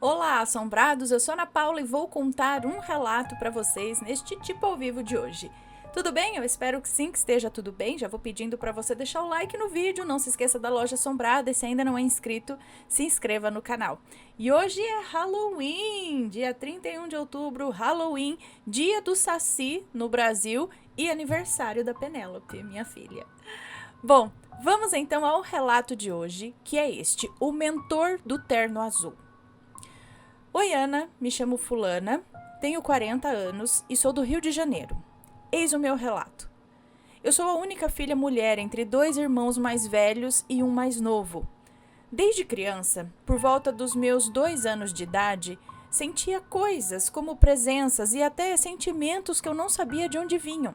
Olá, assombrados! Eu sou Ana Paula e vou contar um relato para vocês neste tipo ao vivo de hoje. Tudo bem? Eu espero que sim, que esteja tudo bem. Já vou pedindo para você deixar o like no vídeo. Não se esqueça da Loja Assombrada e se ainda não é inscrito, se inscreva no canal. E hoje é Halloween, dia 31 de outubro, Halloween, dia do Saci no Brasil e aniversário da Penélope, minha filha. Bom, vamos então ao relato de hoje, que é este: o mentor do terno azul. Oi, Ana, me chamo Fulana, tenho 40 anos e sou do Rio de Janeiro. Eis o meu relato. Eu sou a única filha mulher entre dois irmãos mais velhos e um mais novo. Desde criança, por volta dos meus 2 anos de idade, sentia coisas como presenças e até sentimentos que eu não sabia de onde vinham.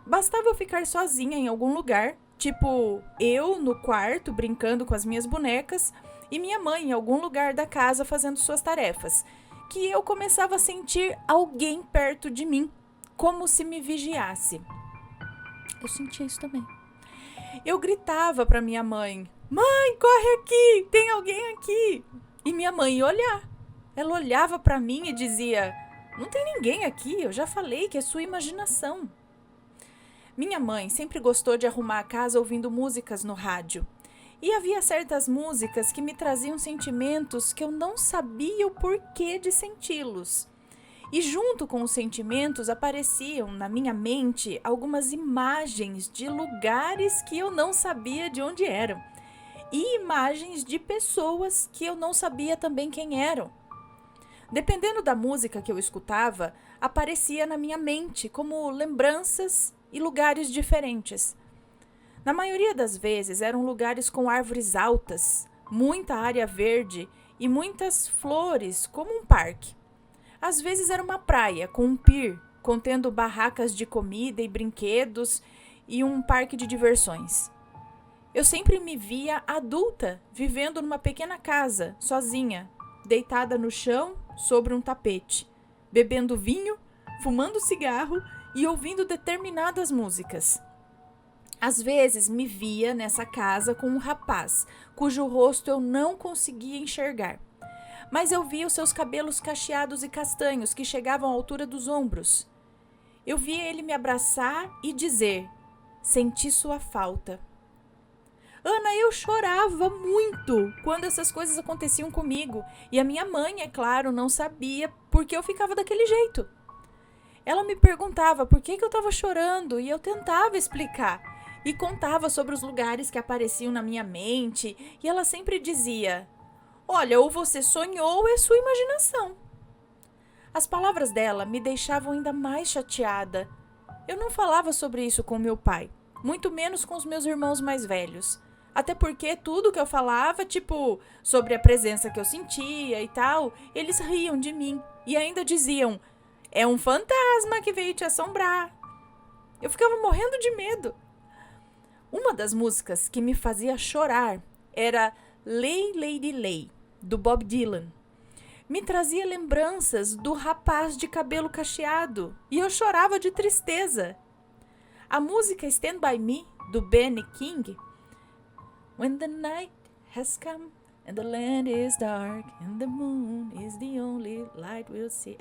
Bastava eu ficar sozinha em algum lugar, tipo eu no quarto brincando com as minhas bonecas e minha mãe em algum lugar da casa fazendo suas tarefas, que eu começava a sentir alguém perto de mim, como se me vigiasse. Eu sentia isso também. Eu gritava para minha mãe: "Mãe, corre aqui, tem alguém aqui!" E minha mãe ia olhar. Ela olhava para mim e dizia: "Não tem ninguém aqui, eu já falei que é sua imaginação." Minha mãe sempre gostou de arrumar a casa ouvindo músicas no rádio. E havia certas músicas que me traziam sentimentos que eu não sabia o porquê de senti-los. E junto com os sentimentos apareciam na minha mente algumas imagens de lugares que eu não sabia de onde eram. E imagens de pessoas que eu não sabia também quem eram. Dependendo da música que eu escutava, aparecia na minha mente como lembranças e lugares diferentes. Na maioria das vezes eram lugares com árvores altas, muita área verde e muitas flores, como um parque. Às vezes era uma praia com um pier, contendo barracas de comida e brinquedos e um parque de diversões. Eu sempre me via adulta, vivendo numa pequena casa, sozinha, deitada no chão, sobre um tapete, bebendo vinho, fumando cigarro e ouvindo determinadas músicas. Às vezes me via nessa casa com um rapaz, cujo rosto eu não conseguia enxergar. Mas eu via os seus cabelos cacheados e castanhos que chegavam à altura dos ombros. Eu via ele me abraçar e dizer: "Senti sua falta." Ana, eu chorava muito quando essas coisas aconteciam comigo. E a minha mãe, é claro, não sabia por que eu ficava daquele jeito. Ela me perguntava por que eu estava chorando e eu tentava explicar. E contava sobre os lugares que apareciam na minha mente. E ela sempre dizia: "Olha, ou você sonhou ou é sua imaginação." As palavras dela me deixavam ainda mais chateada. Eu não falava sobre isso com meu pai, muito menos com os meus irmãos mais velhos. Até porque tudo que eu falava, tipo, sobre a presença que eu sentia e tal, eles riam de mim e ainda diziam: "É um fantasma que veio te assombrar." Eu ficava morrendo de medo. Uma das músicas que me fazia chorar era Lay Lady Lay, do Bob Dylan. Me trazia lembranças do rapaz de cabelo cacheado e eu chorava de tristeza. A música Stand By Me, do Benny King, When the night has come and the land is dark and the moon is the only light we'll see.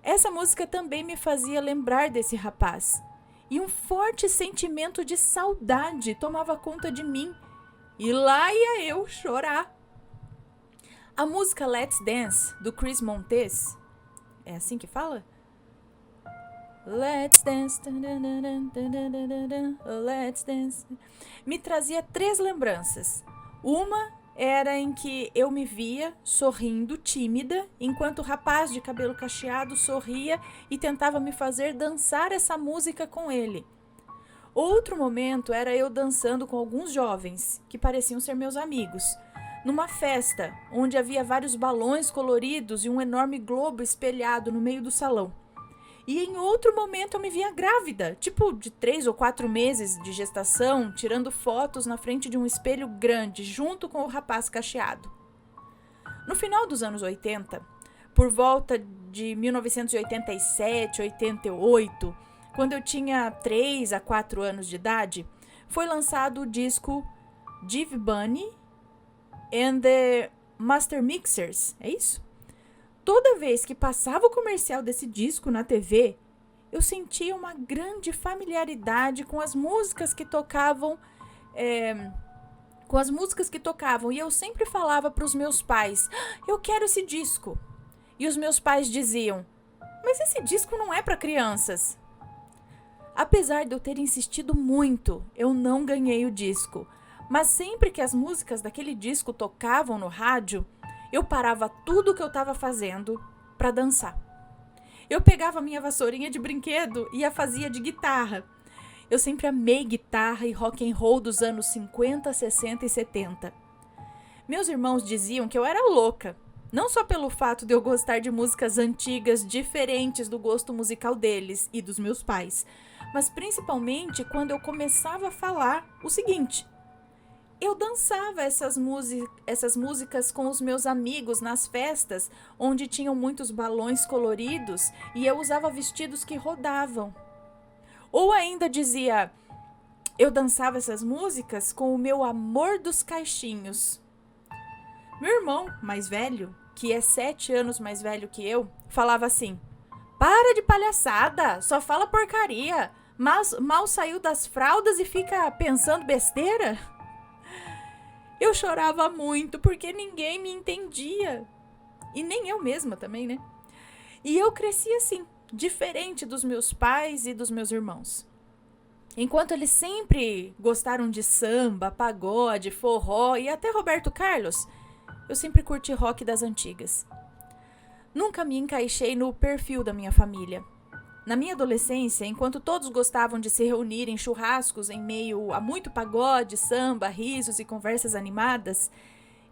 Essa música também me fazia lembrar desse rapaz. E um forte sentimento de saudade tomava conta de mim. E lá ia eu chorar. A música Let's Dance, do Chris Montes, é assim que fala? Let's dance, let's dance. Me trazia 3 lembranças. Uma era em que eu me via sorrindo, tímida, enquanto o rapaz de cabelo cacheado sorria e tentava me fazer dançar essa música com ele. Outro momento era eu dançando com alguns jovens, que pareciam ser meus amigos, numa festa onde havia vários balões coloridos e um enorme globo espelhado no meio do salão. E em outro momento eu me via grávida, tipo de 3 ou 4 meses de gestação, tirando fotos na frente de um espelho grande, junto com o rapaz cacheado. No final dos anos 80, por volta de 1987, 88, quando eu tinha 3 a 4 anos de idade, foi lançado o disco Jive Bunny and the Master Mixers, é isso? Toda vez que passava o comercial desse disco na TV, eu sentia uma grande familiaridade com as músicas que tocavam, e eu sempre falava para os meus pais, eu quero esse disco. E os meus pais diziam, mas esse disco não é para crianças. Apesar de eu ter insistido muito, eu não ganhei o disco. Mas sempre que as músicas daquele disco tocavam no rádio, eu parava tudo o que eu estava fazendo para dançar. Eu pegava minha vassourinha de brinquedo e a fazia de guitarra. Eu sempre amei guitarra e rock and roll dos anos 50, 60 e 70. Meus irmãos diziam que eu era louca. Não só pelo fato de eu gostar de músicas antigas diferentes do gosto musical deles e dos meus pais, mas principalmente quando eu começava a falar o seguinte: eu dançava essas músicas com os meus amigos nas festas onde tinham muitos balões coloridos e eu usava vestidos que rodavam. Ou ainda dizia, eu dançava essas músicas com o meu amor dos caixinhos. Meu irmão mais velho, que é 7 anos mais velho que eu, falava assim, para de palhaçada, só fala porcaria, mas mal saiu das fraldas e fica pensando besteira? Eu chorava muito porque ninguém me entendia. E nem eu mesma também, né? E eu cresci assim, diferente dos meus pais e dos meus irmãos. Enquanto eles sempre gostaram de samba, pagode, forró e até Roberto Carlos, eu sempre curti rock das antigas. Nunca me encaixei no perfil da minha família. Na minha adolescência, enquanto todos gostavam de se reunir em churrascos em meio a muito pagode, samba, risos e conversas animadas,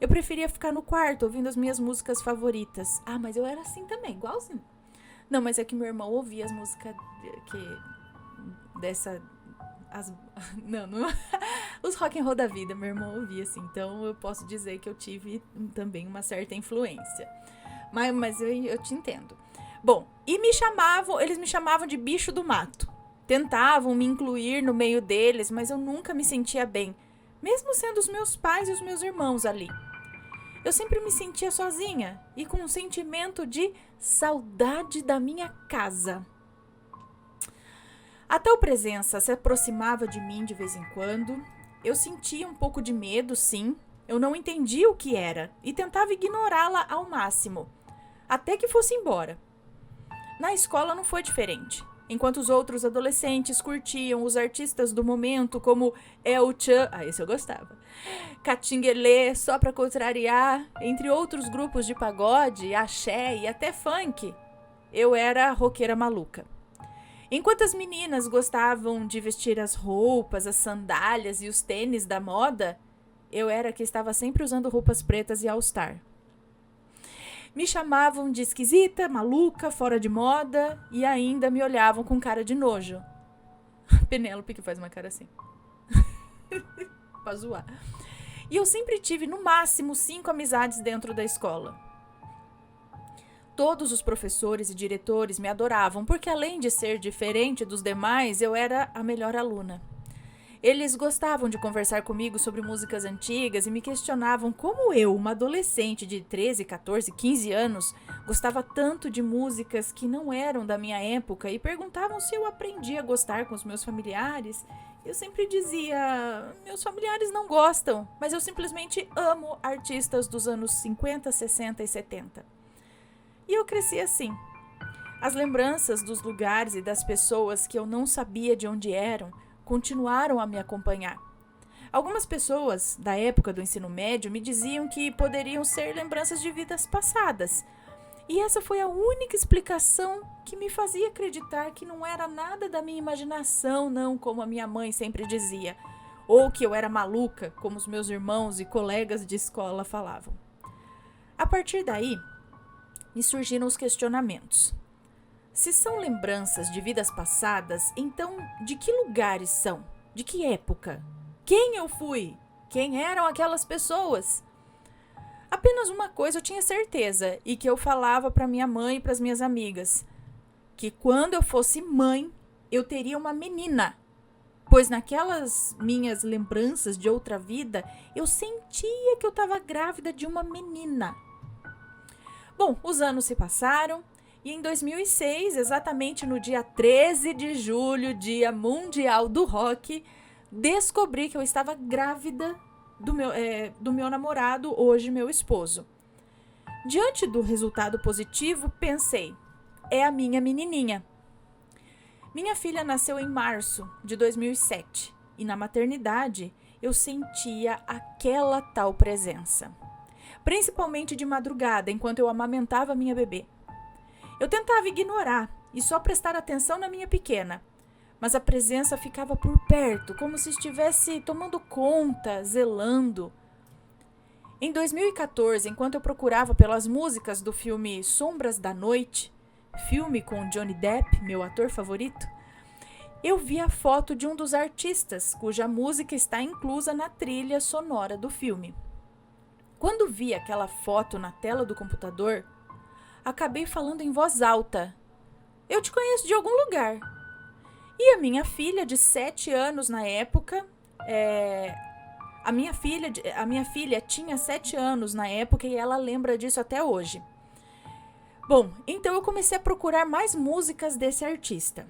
eu preferia ficar no quarto ouvindo as minhas músicas favoritas. Ah, mas eu era assim também, igualzinho. Não, mas é que meu irmão ouvia as músicas os rock and roll da vida, meu irmão ouvia assim, então eu posso dizer que eu tive também uma certa influência. Mas eu te entendo. Bom, eles me chamavam de bicho do mato. Tentavam me incluir no meio deles, mas eu nunca me sentia bem, mesmo sendo os meus pais e os meus irmãos ali. Eu sempre me sentia sozinha e com um sentimento de saudade da minha casa. A tal presença se aproximava de mim de vez em quando. Eu sentia um pouco de medo, sim. Eu não entendia o que era e tentava ignorá-la ao máximo, até que fosse embora. Na escola não foi diferente. Enquanto os outros adolescentes curtiam os artistas do momento, como El Chan, esse eu gostava, Catinguelê, Só Pra Contrariar, entre outros grupos de pagode, axé e até funk, eu era a roqueira maluca. Enquanto as meninas gostavam de vestir as roupas, as sandálias e os tênis da moda, eu era a que estava sempre usando roupas pretas e all-star. Me chamavam de esquisita, maluca, fora de moda e ainda me olhavam com cara de nojo. Penélope que faz uma cara assim. Pra zoar. E eu sempre tive no máximo 5 amizades dentro da escola. Todos os professores e diretores me adoravam, porque além de ser diferente dos demais, eu era a melhor aluna. Eles gostavam de conversar comigo sobre músicas antigas e me questionavam como eu, uma adolescente de 13, 14, 15 anos, gostava tanto de músicas que não eram da minha época e perguntavam se eu aprendi a gostar com os meus familiares. Eu sempre dizia, meus familiares não gostam, mas eu simplesmente amo artistas dos anos 50, 60 e 70. E eu cresci assim. As lembranças dos lugares e das pessoas que eu não sabia de onde eram continuaram a me acompanhar. Algumas pessoas da época do ensino médio me diziam que poderiam ser lembranças de vidas passadas. E essa foi a única explicação que me fazia acreditar que não era nada da minha imaginação, não, como a minha mãe sempre dizia, ou que eu era maluca, como os meus irmãos e colegas de escola falavam. A partir daí, me surgiram os questionamentos. Se são lembranças de vidas passadas, então de que lugares são? De que época? Quem eu fui? Quem eram aquelas pessoas? Apenas uma coisa eu tinha certeza e que eu falava para minha mãe e para as minhas amigas, que quando eu fosse mãe, eu teria uma menina. pois naquelas minhas lembranças de outra vida, eu sentia que eu estava grávida de uma menina. Bom, os anos se passaram e em 2006, exatamente no dia 13 de julho, Dia Mundial do Rock, descobri que eu estava grávida do meu namorado, hoje meu esposo. Diante do resultado positivo, pensei, é a minha menininha. Minha filha nasceu em março de 2007 e na maternidade eu sentia aquela tal presença. Principalmente de madrugada, enquanto eu amamentava minha bebê. Eu tentava ignorar e só prestar atenção na minha pequena, mas a presença ficava por perto, como se estivesse tomando conta, zelando. Em 2014, enquanto eu procurava pelas músicas do filme Sombras da Noite, filme com Johnny Depp, meu ator favorito, eu vi a foto de um dos artistas, cuja música está inclusa na trilha sonora do filme. Quando vi aquela foto na tela do computador, acabei falando em voz alta. Eu te conheço de algum lugar. E a minha filha de 7 anos na época, a minha filha tinha 7 anos na época e ela lembra disso até hoje. Bom, então eu comecei a procurar mais músicas desse artista.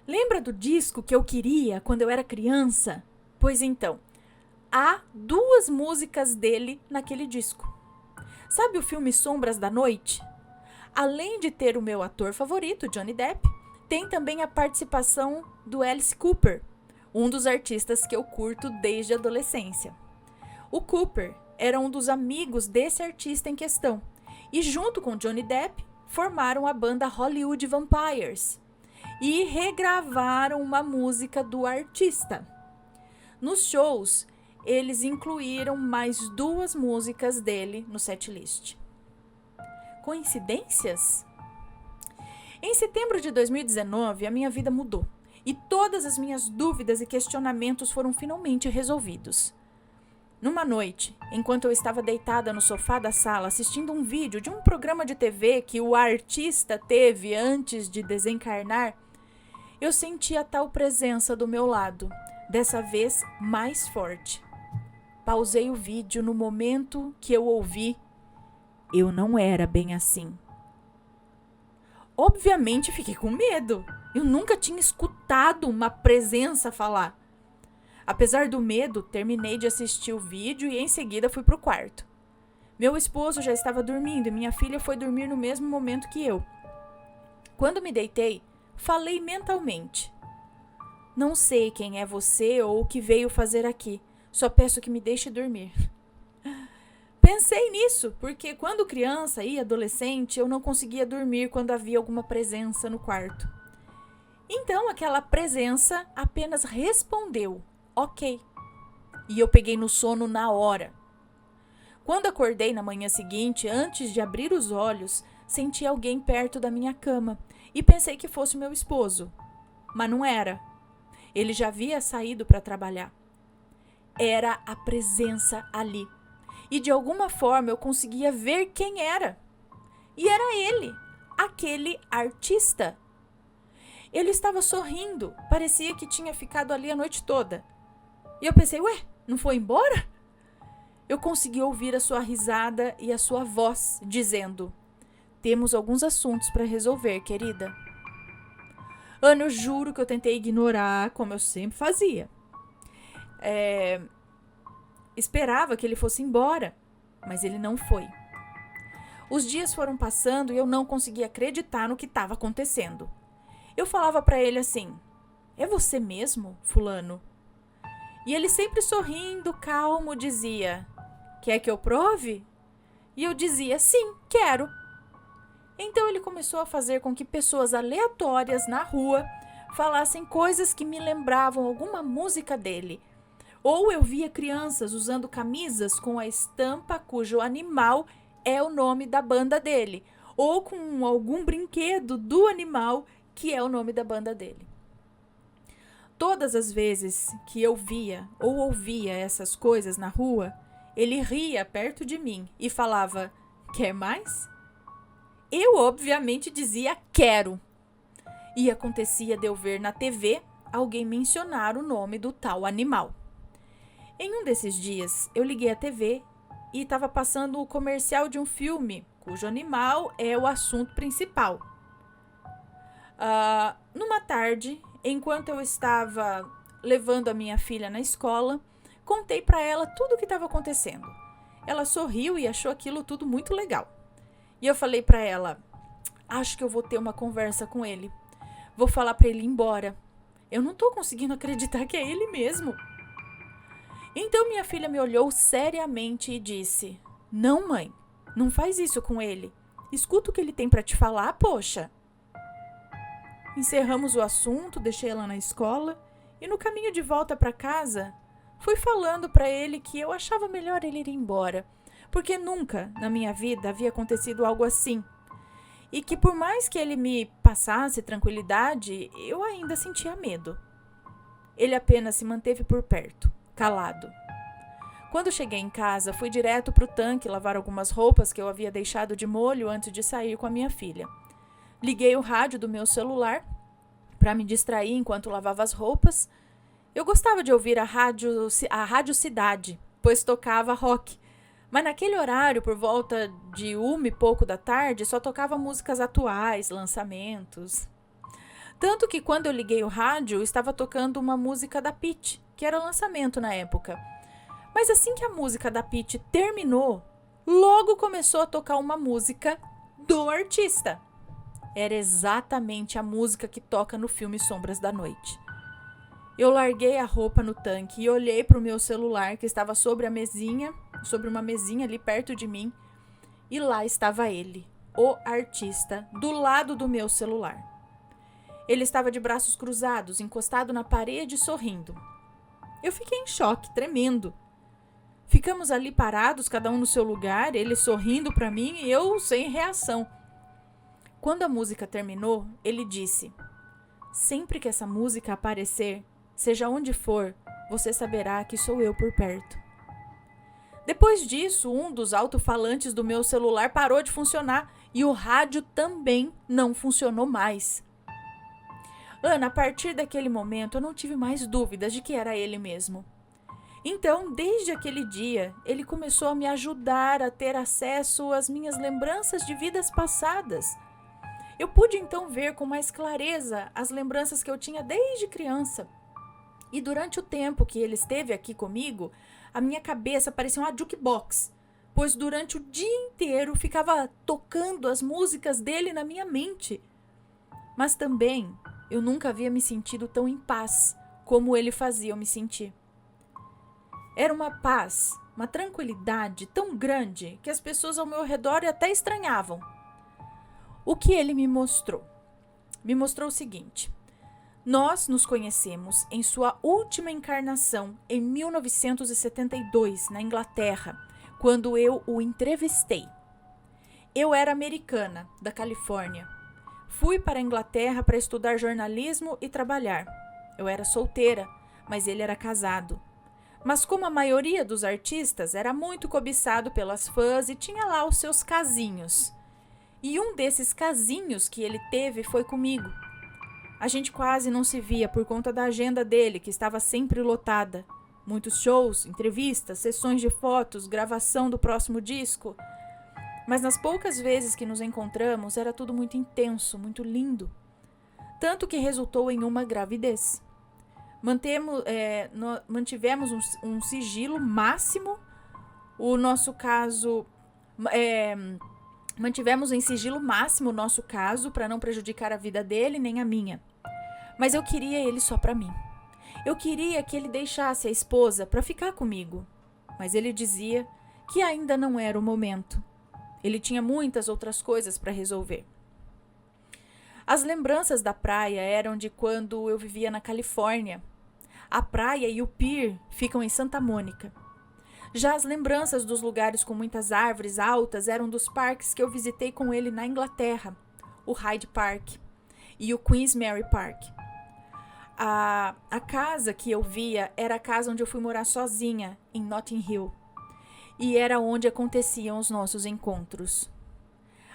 Lembra do disco que eu queria quando eu era criança? Pois então, há 2 músicas dele naquele disco. Sabe o filme Sombras da Noite? Além de ter o meu ator favorito, Johnny Depp, tem também a participação do Alice Cooper, um dos artistas que eu curto desde a adolescência. O Cooper era um dos amigos desse artista em questão e, junto com Johnny Depp, formaram a banda Hollywood Vampires e regravaram uma música do artista. Nos shows, eles incluíram mais 2 músicas dele no setlist. Coincidências? Em setembro de 2019, a minha vida mudou e todas as minhas dúvidas e questionamentos foram finalmente resolvidos. Numa noite, enquanto eu estava deitada no sofá da sala assistindo um vídeo de um programa de TV que o artista teve antes de desencarnar, eu senti a tal presença do meu lado, dessa vez mais forte. Pausei o vídeo no momento que eu ouvi: eu não era bem assim. Obviamente fiquei com medo. Eu nunca tinha escutado uma presença falar. Apesar do medo, terminei de assistir o vídeo e em seguida fui pro quarto. Meu esposo já estava dormindo e minha filha foi dormir no mesmo momento que eu. Quando me deitei, falei mentalmente: não sei quem é você ou o que veio fazer aqui. Só peço que me deixe dormir. Pensei nisso, porque quando criança e adolescente eu não conseguia dormir quando havia alguma presença no quarto. Então aquela presença apenas respondeu: ok. E eu peguei no sono na hora. Quando acordei na manhã seguinte, antes de abrir os olhos, senti alguém perto da minha cama e pensei que fosse meu esposo. Mas não era. Ele já havia saído para trabalhar. Era a presença ali. E de alguma forma eu conseguia ver quem era. E era ele, aquele artista. Ele estava sorrindo, parecia que tinha ficado ali a noite toda. E eu pensei, ué, não foi embora? Eu consegui ouvir a sua risada e a sua voz dizendo: temos alguns assuntos para resolver, querida. Ana, eu juro que eu tentei ignorar, como eu sempre fazia. Esperava que ele fosse embora, mas ele não foi. Os dias foram passando e eu não conseguia acreditar no que estava acontecendo. Eu falava para ele assim: é você mesmo, fulano? E ele sempre sorrindo, calmo, dizia: quer que eu prove? E eu dizia: sim, quero. Então ele começou a fazer com que pessoas aleatórias na rua falassem coisas que me lembravam alguma música dele. Ou eu via crianças usando camisas com a estampa cujo animal é o nome da banda dele. Ou com algum brinquedo do animal que é o nome da banda dele. Todas as vezes que eu via ou ouvia essas coisas na rua, ele ria perto de mim e falava: quer mais? Eu obviamente dizia: quero. E acontecia de eu ver na TV alguém mencionar o nome do tal animal. Em um desses dias, eu liguei a TV e estava passando o comercial de um filme cujo animal é o assunto principal. Numa tarde, enquanto eu estava levando a minha filha na escola, contei para ela tudo o que estava acontecendo. Ela sorriu e achou aquilo tudo muito legal. E eu falei para ela: acho que eu vou ter uma conversa com ele. Vou falar para ele ir embora. Eu não estou conseguindo acreditar que é ele mesmo. Então minha filha me olhou seriamente e disse: não, mãe, não faz isso com ele. Escuta o que ele tem para te falar, poxa. Encerramos o assunto, deixei ela na escola e no caminho de volta para casa, fui falando para ele que eu achava melhor ele ir embora, porque nunca na minha vida havia acontecido algo assim. E que por mais que ele me passasse tranquilidade, eu ainda sentia medo. Ele apenas se manteve por perto, calado. Quando cheguei em casa, fui direto para o tanque lavar algumas roupas que eu havia deixado de molho antes de sair com a minha filha. Liguei o rádio do meu celular para me distrair enquanto lavava as roupas. Eu gostava de ouvir a rádio Cidade, pois tocava rock. Mas naquele horário, por volta de 1 e pouco da tarde, só tocava músicas atuais, lançamentos. Tanto que quando eu liguei o rádio, estava tocando uma música da Pitty, que era lançamento na época. Mas assim que a música da Pitty terminou, logo começou a tocar uma música do artista. Era exatamente a música que toca no filme Sombras da Noite. Eu larguei a roupa no tanque e olhei para o meu celular, que estava sobre uma mesinha ali perto de mim, e lá estava ele, o artista, do lado do meu celular. Ele estava de braços cruzados, encostado na parede, sorrindo. Eu fiquei em choque, tremendo. Ficamos ali parados, cada um no seu lugar, ele sorrindo para mim e eu sem reação. Quando a música terminou, ele disse: sempre que essa música aparecer, seja onde for, você saberá que sou eu por perto. Depois disso, um dos alto-falantes do meu celular parou de funcionar e o rádio também não funcionou mais. Ana, a partir daquele momento, eu não tive mais dúvidas de que era ele mesmo. Então, desde aquele dia, ele começou a me ajudar a ter acesso às minhas lembranças de vidas passadas. Eu pude então ver com mais clareza as lembranças que eu tinha desde criança. E durante o tempo que ele esteve aqui comigo, a minha cabeça parecia uma jukebox, pois durante o dia inteiro ficava tocando as músicas dele na minha mente. Mas também eu nunca havia me sentido tão em paz como ele fazia eu me sentir. Era uma paz, uma tranquilidade tão grande que as pessoas ao meu redor até estranhavam. O que ele me mostrou? Me mostrou o seguinte: nós nos conhecemos em sua última encarnação em 1972, na Inglaterra, quando eu o entrevistei. Eu era americana, da Califórnia. Fui para a Inglaterra para estudar jornalismo e trabalhar. Eu era solteira, mas ele era casado. Mas como a maioria dos artistas, era muito cobiçado pelas fãs e tinha lá os seus casinhos. E um desses casinhos que ele teve foi comigo. A gente quase não se via por conta da agenda dele, que estava sempre lotada. Muitos shows, entrevistas, sessões de fotos, gravação do próximo disco. Mas nas poucas vezes que nos encontramos, era tudo muito intenso, muito lindo. Tanto que resultou em uma gravidez. Mantivemos um sigilo máximo. O nosso caso... Mantivemos em sigilo máximo o nosso caso para não prejudicar a vida dele nem a minha. Mas eu queria ele só para mim. Eu queria que ele deixasse a esposa para ficar comigo. Mas ele dizia que ainda não era o momento. Ele tinha muitas outras coisas para resolver. As lembranças da praia eram de quando eu vivia na Califórnia. A praia e o pier ficam em Santa Mônica. Já as lembranças dos lugares com muitas árvores altas eram dos parques que eu visitei com ele na Inglaterra, o Hyde Park e o Queen's Mary Park. A casa que eu via era a casa onde eu fui morar sozinha, em Notting Hill, e era onde aconteciam os nossos encontros.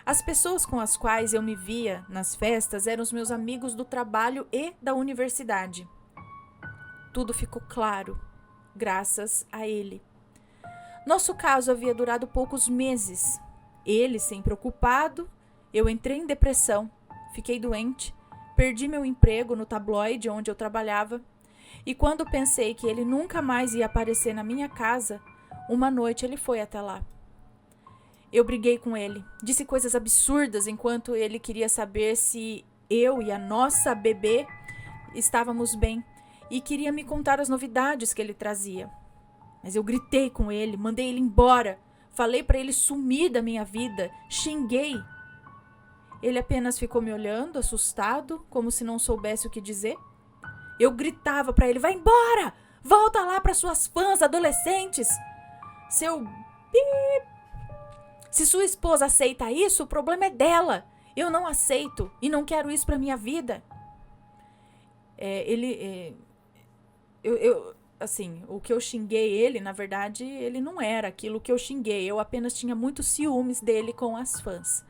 As pessoas com as quais eu me via nas festas eram os meus amigos do trabalho e da universidade. tudo ficou claro, graças a ele. Nosso caso havia durado poucos meses. Ele, sem preocupado, eu entrei em depressão, fiquei doente, perdi meu emprego no tabloide onde eu trabalhava, e quando pensei que ele nunca mais ia aparecer na minha casa, uma noite ele foi até lá. Eu briguei com ele, disse coisas absurdas enquanto ele queria saber se eu e a nossa bebê estávamos bem e queria me contar as novidades que ele trazia. Mas eu gritei com ele, mandei ele embora, falei para ele sumir da minha vida, xinguei. Ele apenas ficou me olhando, assustado, como se não soubesse o que dizer. Eu gritava para ele, vai embora, volta lá para suas fãs adolescentes. Se sua esposa aceita isso, o problema é dela. Eu não aceito e não quero isso para minha vida. O que eu xinguei ele, na verdade, ele não era aquilo que eu xinguei. Eu apenas tinha muitos ciúmes dele com as fãs.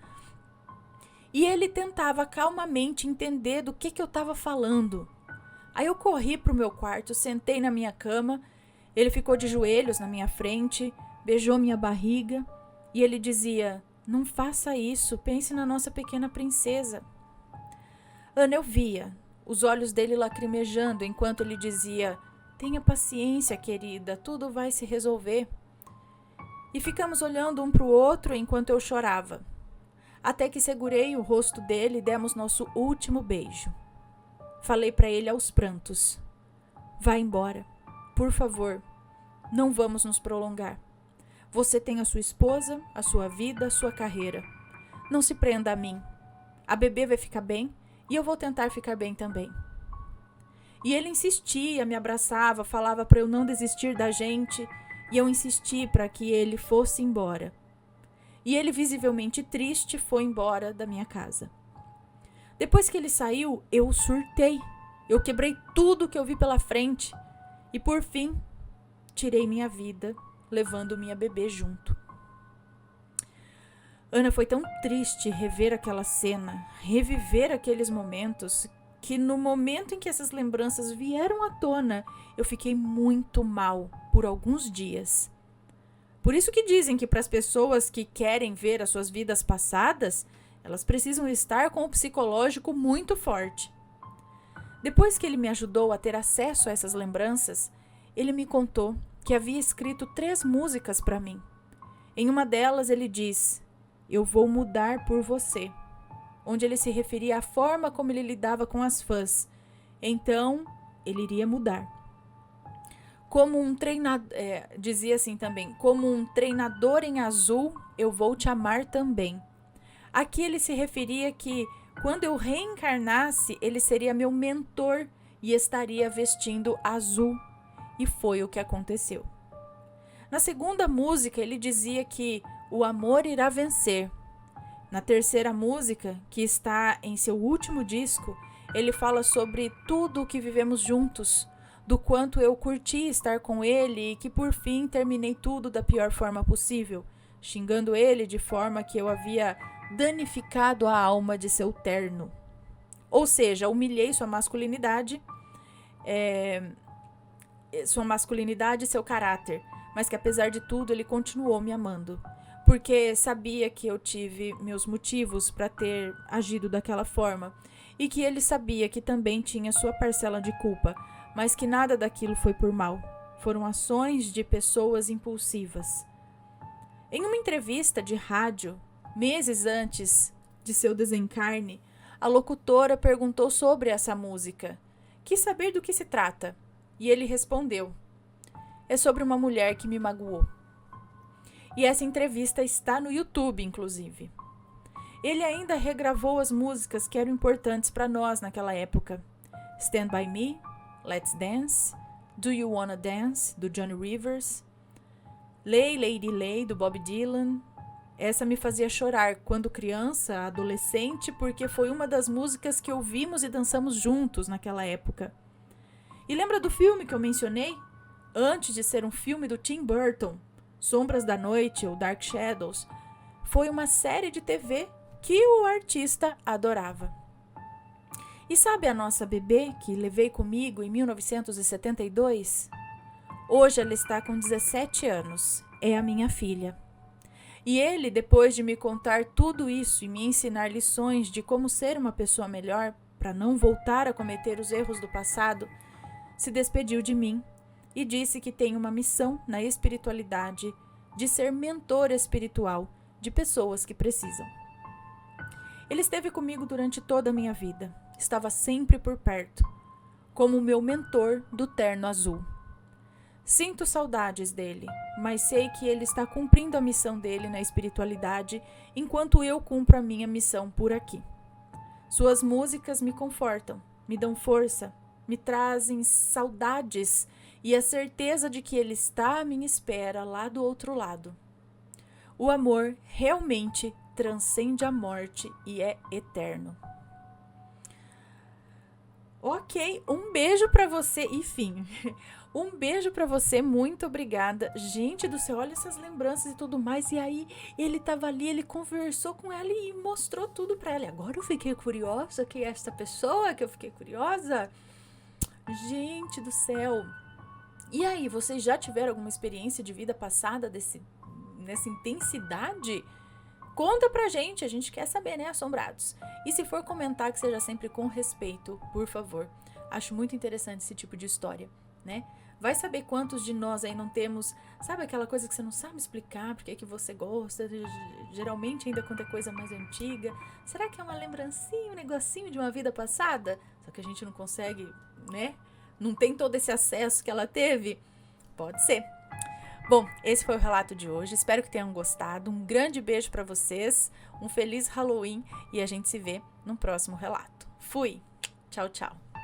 E ele tentava calmamente entender do que eu estava falando. Aí eu corri para o meu quarto, sentei na minha cama. Ele ficou de joelhos na minha frente, beijou minha barriga. E ele dizia, não faça isso, pense na nossa pequena princesa. Ana, eu via os olhos dele lacrimejando enquanto ele dizia, tenha paciência, querida, tudo vai se resolver. E ficamos olhando um para o outro enquanto eu chorava. Até que segurei o rosto dele e demos nosso último beijo. Falei para ele aos prantos, vá embora, por favor, não vamos nos prolongar. Você tem a sua esposa, a sua vida, a sua carreira. Não se prenda a mim. A bebê vai ficar bem e eu vou tentar ficar bem também. E ele insistia, me abraçava, falava para eu não desistir da gente e eu insisti para que ele fosse embora. E ele, visivelmente triste, foi embora da minha casa. Depois que ele saiu, eu surtei. Eu quebrei tudo que eu vi pela frente e, por fim, tirei minha vida, levando minha bebê junto. Ana, foi tão triste rever aquela cena, reviver aqueles momentos, que no momento em que essas lembranças vieram à tona, eu fiquei muito mal por alguns dias. Por isso que dizem que para as pessoas que querem ver as suas vidas passadas, elas precisam estar com o psicológico muito forte. Depois que ele me ajudou a ter acesso a essas lembranças, ele me contou que havia escrito 3 músicas para mim. Em uma delas ele diz, eu vou mudar por você, onde ele se referia à forma como ele lidava com as fãs. Então, ele iria mudar. Como um treinador, dizia assim também, como um treinador em azul, eu vou te amar também. Aqui ele se referia que, quando eu reencarnasse, ele seria meu mentor e estaria vestindo azul. E foi o que aconteceu. Na segunda música, ele dizia que o amor irá vencer. Na terceira música, que está em seu último disco, ele fala sobre tudo o que vivemos juntos, do quanto eu curti estar com ele e que por fim terminei tudo da pior forma possível, xingando ele de forma que eu havia danificado a alma de seu terno. Ou seja, humilhei sua masculinidade e seu caráter, mas que apesar de tudo ele continuou me amando, porque sabia que eu tive meus motivos para ter agido daquela forma e que ele sabia que também tinha sua parcela de culpa, mas que nada daquilo foi por mal, foram ações de pessoas impulsivas. Em uma entrevista de rádio, meses antes de seu desencarne, a locutora perguntou sobre essa música. Quis saber do que se trata. E ele respondeu, é sobre uma mulher que me magoou. E essa entrevista está no YouTube, inclusive. Ele ainda regravou as músicas que eram importantes para nós naquela época. Stand By Me, Let's Dance, Do You Wanna Dance, do Johnny Rivers, Lay, Lady Lay, do Bob Dylan. Essa me fazia chorar quando criança, adolescente, porque foi uma das músicas que ouvimos e dançamos juntos naquela época. E lembra do filme que eu mencionei? Antes de ser um filme do Tim Burton, Sombras da Noite ou Dark Shadows, foi uma série de TV que o artista adorava. E sabe a nossa bebê que levei comigo em 1972? Hoje ela está com 17 anos. É a minha filha. E ele, depois de me contar tudo isso e me ensinar lições de como ser uma pessoa melhor para não voltar a cometer os erros do passado, se despediu de mim e disse que tem uma missão na espiritualidade de ser mentor espiritual de pessoas que precisam. Ele esteve comigo durante toda a minha vida. Estava sempre por perto, como o meu mentor do terno azul. Sinto saudades dele, mas sei que ele está cumprindo a missão dele na espiritualidade enquanto eu cumpro a minha missão por aqui. Suas músicas me confortam, me dão força, me trazem saudades e a certeza de que ele está à minha espera lá do outro lado. O amor realmente transcende a morte e é eterno. Ok, um beijo pra você, enfim, um beijo pra você, muito obrigada. Gente do céu, olha essas lembranças e tudo mais, e aí ele tava ali, ele conversou com ela e mostrou tudo pra ela. Agora eu fiquei curiosa, que é essa pessoa que eu fiquei curiosa? Gente do céu. E aí, vocês já tiveram alguma experiência de vida passada nessa intensidade? Conta pra gente, a gente quer saber, né, assombrados? E se for comentar, que seja sempre com respeito, por favor. Acho muito interessante esse tipo de história, né? Vai saber quantos de nós aí não temos, sabe aquela coisa que você não sabe explicar, porque é que você gosta, geralmente ainda quando é coisa mais antiga. Será que é uma lembrancinha, um negocinho de uma vida passada? Só que a gente não consegue, né? Não tem todo esse acesso que ela teve? Pode ser. Bom, esse foi o relato de hoje, espero que tenham gostado, um grande beijo para vocês, um feliz Halloween e a gente se vê no próximo relato. Fui! Tchau, tchau!